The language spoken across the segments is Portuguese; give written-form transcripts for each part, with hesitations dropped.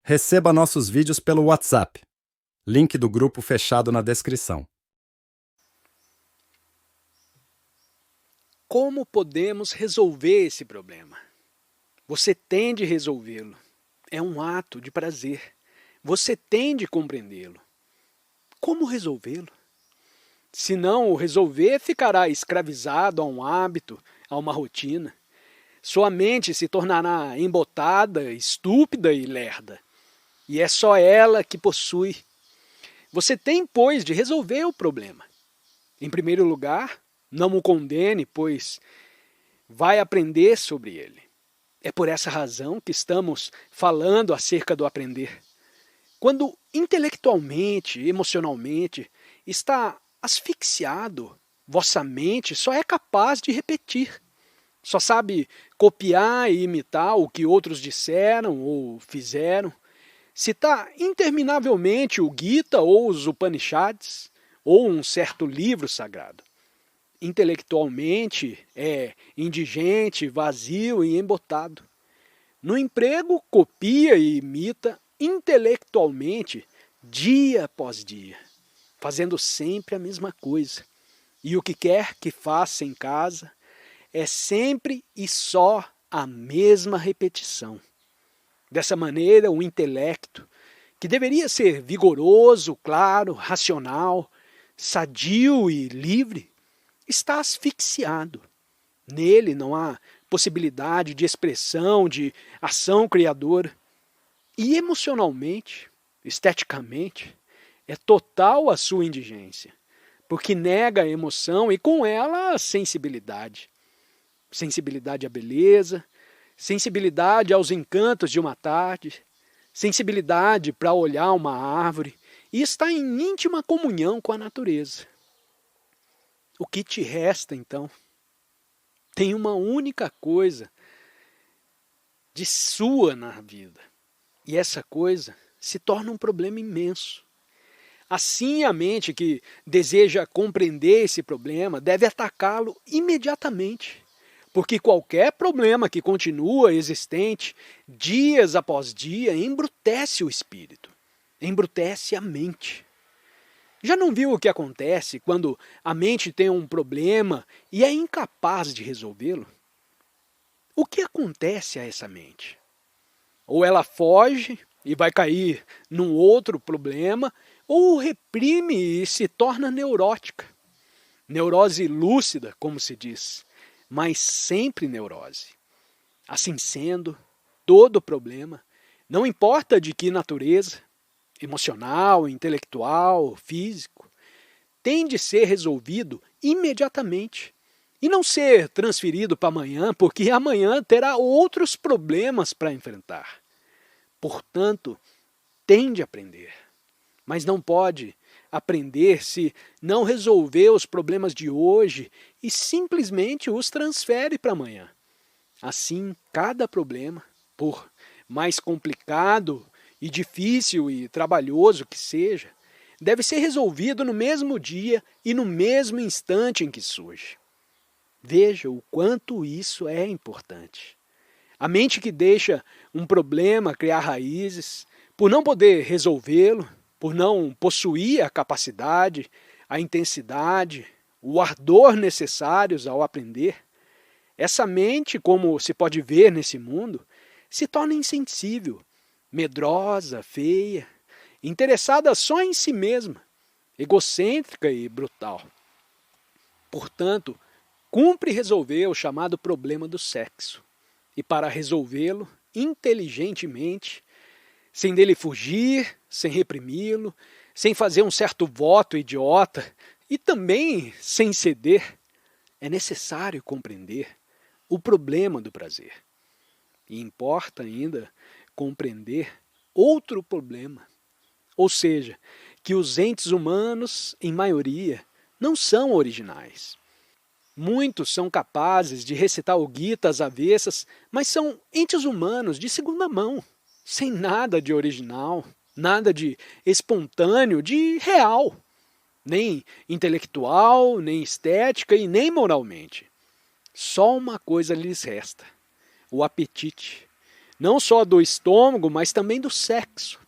Receba nossos vídeos pelo WhatsApp. Link do grupo fechado na descrição. Como podemos resolver esse problema? Você tem de resolvê-lo. É um ato de prazer. Você tem de compreendê-lo. Como resolvê-lo? Se não o resolver, ficará escravizado a um hábito, a uma rotina. Sua mente se tornará embotada, estúpida e lerda. E é só ela que possui. Você tem, pois, de resolver o problema. Em primeiro lugar, não o condene, pois vai aprender sobre ele. É por essa razão que estamos falando acerca do aprender. Quando intelectualmente, emocionalmente, está asfixiado, vossa mente só é capaz de repetir. Só sabe copiar e imitar o que outros disseram ou fizeram. Citar interminavelmente o Gita ou os Upanishads, ou um certo livro sagrado. Intelectualmente é indigente, vazio e embotado. No emprego, copia e imita intelectualmente dia após dia, fazendo sempre a mesma coisa. E o que quer que faça em casa é sempre e só a mesma repetição. Dessa maneira, o intelecto, que deveria ser vigoroso, claro, racional, sadio e livre, está asfixiado. Nele não há possibilidade de expressão, de ação criadora. E emocionalmente, esteticamente, é total a sua indigência, porque nega a emoção e com ela a sensibilidade. Sensibilidade à beleza, sensibilidade aos encantos de uma tarde, sensibilidade para olhar uma árvore e está em íntima comunhão com a natureza. O que te resta, então? Tem uma única coisa de sua na vida. E essa coisa se torna um problema imenso. Assim, a mente que deseja compreender esse problema deve atacá-lo imediatamente. Porque qualquer problema que continua existente, dias após dia, embrutece o espírito, embrutece a mente. Já não viu o que acontece quando a mente tem um problema e é incapaz de resolvê-lo? O que acontece a essa mente? Ou ela foge e vai cair num outro problema, ou reprime e se torna neurótica. Neurose lúcida, como se diz, mas sempre neurose. Assim sendo, todo problema, não importa de que natureza, emocional, intelectual, físico, tem de ser resolvido imediatamente e não ser transferido para amanhã, porque amanhã terá outros problemas para enfrentar. Portanto, tem de aprender, mas não pode aprender se não resolver os problemas de hoje e simplesmente os transfere para amanhã. Assim, cada problema, por mais complicado e difícil e trabalhoso que seja, deve ser resolvido no mesmo dia e no mesmo instante em que surge. Veja o quanto isso é importante. A mente que deixa um problema criar raízes, por não poder resolvê-lo, por não possuir a capacidade, a intensidade, o ardor necessários ao aprender, essa mente, como se pode ver nesse mundo, se torna insensível, medrosa, feia, interessada só em si mesma, egocêntrica e brutal. Portanto, cumpre resolver o chamado problema do sexo. E para resolvê-lo inteligentemente, sem dele fugir, sem reprimi-lo, sem fazer um certo voto idiota e também sem ceder, é necessário compreender o problema do prazer. E importa ainda compreender outro problema, ou seja, que os entes humanos, em maioria, não são originais. Muitos são capazes de recitar o Gita às avessas, mas são entes humanos de segunda mão, sem nada de original, nada de espontâneo, de real, nem intelectual, nem estética e nem moralmente. Só uma coisa lhes resta: o apetite. não só do estômago, mas também do sexo.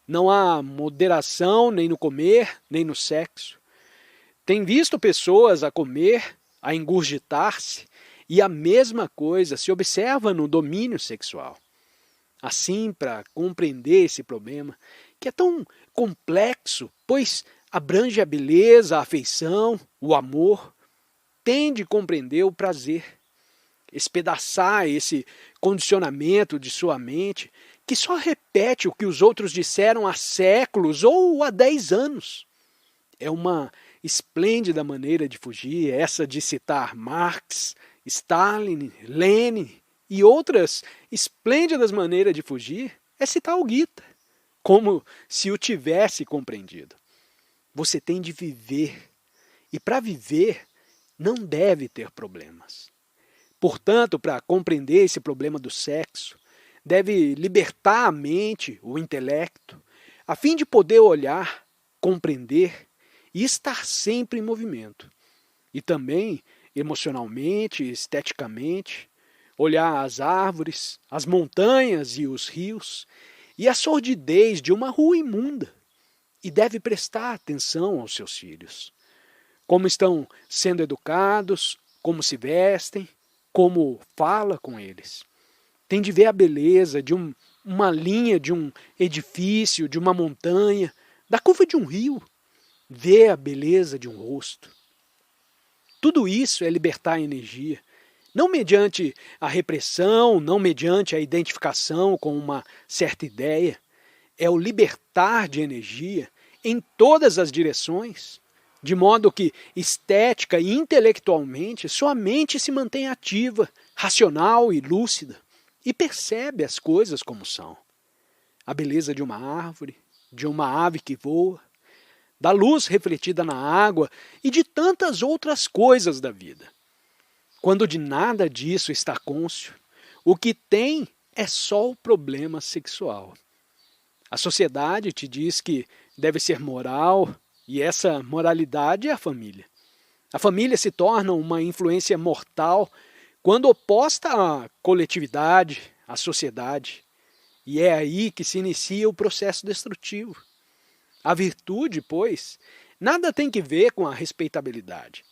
Não há moderação nem no comer, nem no sexo. Tem visto pessoas a comer, a engurgitar-se, e a mesma coisa se observa no domínio sexual. Assim, para compreender esse problema, que é tão complexo, pois abrange a beleza, a afeição, o amor, tem de compreender o prazer, espedaçar esse condicionamento de sua mente, que só repete o que os outros disseram há séculos ou há 10 anos. É uma esplêndida maneira de fugir, essa de citar Marx, Stalin, Lenin e outras esplêndidas maneiras de fugir, é citar o Gita, como se o tivesse compreendido. Você tem de viver, e para viver não deve ter problemas. Portanto, para compreender esse problema do sexo, deve libertar a mente, o intelecto, a fim de poder olhar, compreender e estar sempre em movimento. E também, emocionalmente, esteticamente, olhar as árvores, as montanhas e os rios, e a sordidez de uma rua imunda. E deve prestar atenção aos seus filhos. Como estão sendo educados, como se vestem, como fala com eles. Tem de ver a beleza de uma linha, de um edifício, de uma montanha, da curva de um rio. Ver a beleza de um rosto. Tudo isso é libertar a energia. Não mediante a repressão, não mediante a identificação com uma certa ideia. É o libertar de energia em todas as direções, de modo que estética e intelectualmente sua mente se mantém ativa, racional e lúcida, e percebe as coisas como são. A beleza de uma árvore, de uma ave que voa, da luz refletida na água e de tantas outras coisas da vida. Quando de nada disso está cônscio, o que tem é só o problema sexual. A sociedade te diz que deve ser moral, e essa moralidade é a família. A família se torna uma influência mortal quando oposta à coletividade, à sociedade. E é aí que se inicia o processo destrutivo. A virtude, pois, nada tem que ver com a respeitabilidade.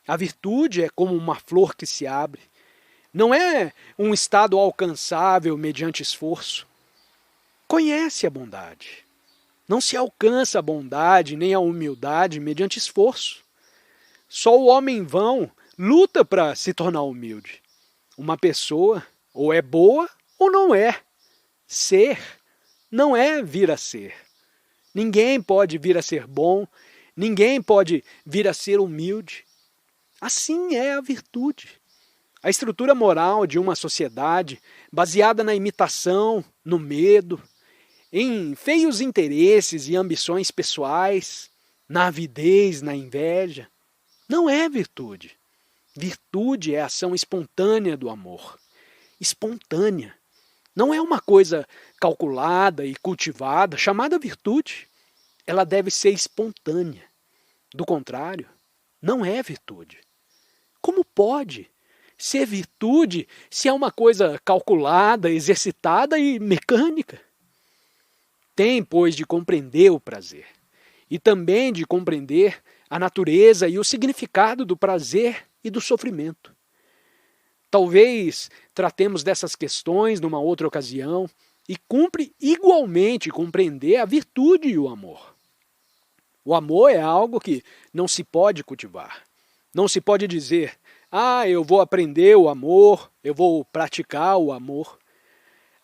A virtude é como uma flor que se abre. Não é um estado alcançável mediante esforço. Conhece a bondade. Não se alcança a bondade nem a humildade mediante esforço. Só o homem vão luta para se tornar humilde. Uma pessoa ou é boa ou não é. Ser não é vir a ser. Ninguém pode vir a ser bom, ninguém pode vir a ser humilde. Assim é a virtude. A estrutura moral de uma sociedade baseada na imitação, no medo, em feios interesses e ambições pessoais, na avidez, na inveja, não é virtude. Virtude é a ação espontânea do amor. Espontânea. Não é uma coisa calculada e cultivada, chamada virtude. Ela deve ser espontânea. Do contrário, não é virtude. Como pode ser virtude se é uma coisa calculada, exercitada e mecânica? Tem, pois, de compreender o prazer. E também de compreender a natureza e o significado do prazer e do sofrimento. Talvez tratemos dessas questões numa outra ocasião e cumpre igualmente compreender a virtude e o amor. O amor é algo que não se pode cultivar. Não se pode dizer, eu vou aprender o amor, eu vou praticar o amor.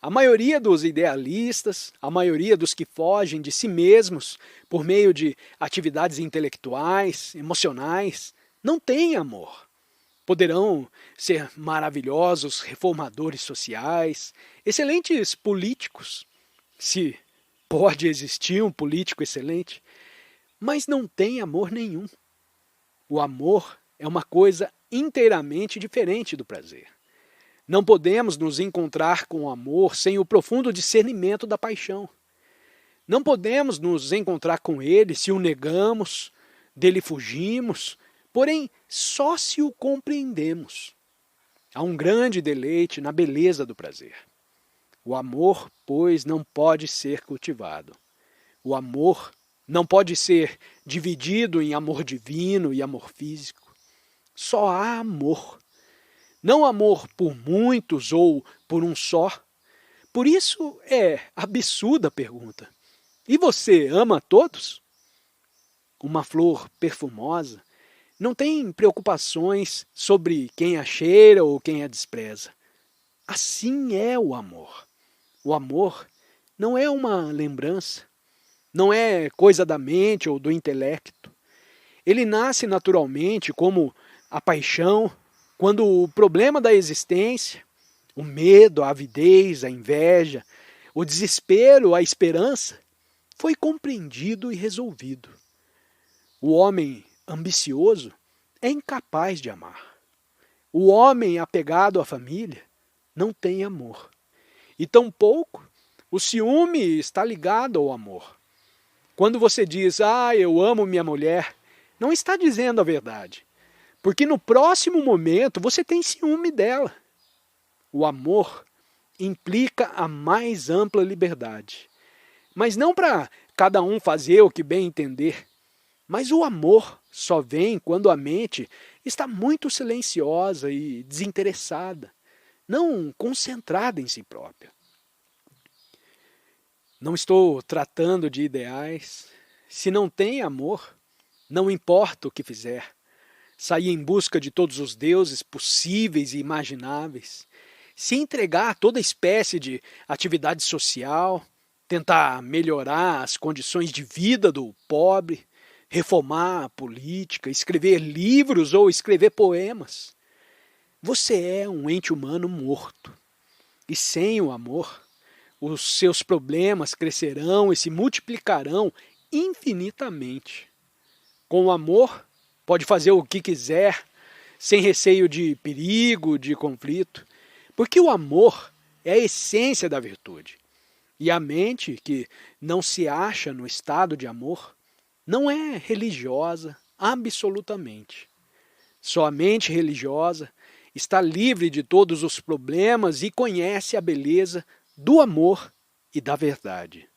A maioria dos idealistas, a maioria dos que fogem de si mesmos por meio de atividades intelectuais, emocionais, não tem amor. Poderão ser maravilhosos reformadores sociais, excelentes políticos, se pode existir um político excelente, mas não tem amor nenhum. O amor é uma coisa inteiramente diferente do prazer. Não podemos nos encontrar com o amor sem o profundo discernimento da paixão. Não podemos nos encontrar com ele se o negamos, dele fugimos, porém só se o compreendemos. Há um grande deleite na beleza do prazer. O amor, pois, não pode ser cultivado. O amor não pode ser dividido em amor divino e amor físico. Só há amor. Não amor por muitos ou por um só. Por isso é absurda a pergunta. E você ama a todos? Uma flor perfumosa não tem preocupações sobre quem a cheira ou quem a despreza. Assim é o amor. O amor não é uma lembrança, não é coisa da mente ou do intelecto. Ele nasce naturalmente como a paixão, quando o problema da existência, o medo, a avidez, a inveja, o desespero, a esperança, foi compreendido e resolvido. O homem ambicioso é incapaz de amar. O homem apegado à família não tem amor. E tampouco o ciúme está ligado ao amor. Quando você diz, eu amo minha mulher, não está dizendo a verdade. Porque no próximo momento você tem ciúme dela. O amor implica a mais ampla liberdade. Mas não para cada um fazer o que bem entender. Mas o amor só vem quando a mente está muito silenciosa e desinteressada, não concentrada em si própria. Não estou tratando de ideais. Se não tem amor, não importa o que fizer. Sair em busca de todos os deuses possíveis e imagináveis. Se entregar a toda espécie de atividade social, tentar melhorar as condições de vida do pobre, reformar a política, escrever livros ou escrever poemas. Você é um ente humano morto. E sem o amor, os seus problemas crescerão e se multiplicarão infinitamente. Com o amor, pode fazer o que quiser, sem receio de perigo, de conflito, porque o amor é a essência da virtude. E a mente, que não se acha no estado de amor, não é religiosa absolutamente. Só a mente religiosa está livre de todos os problemas e conhece a beleza do amor e da verdade.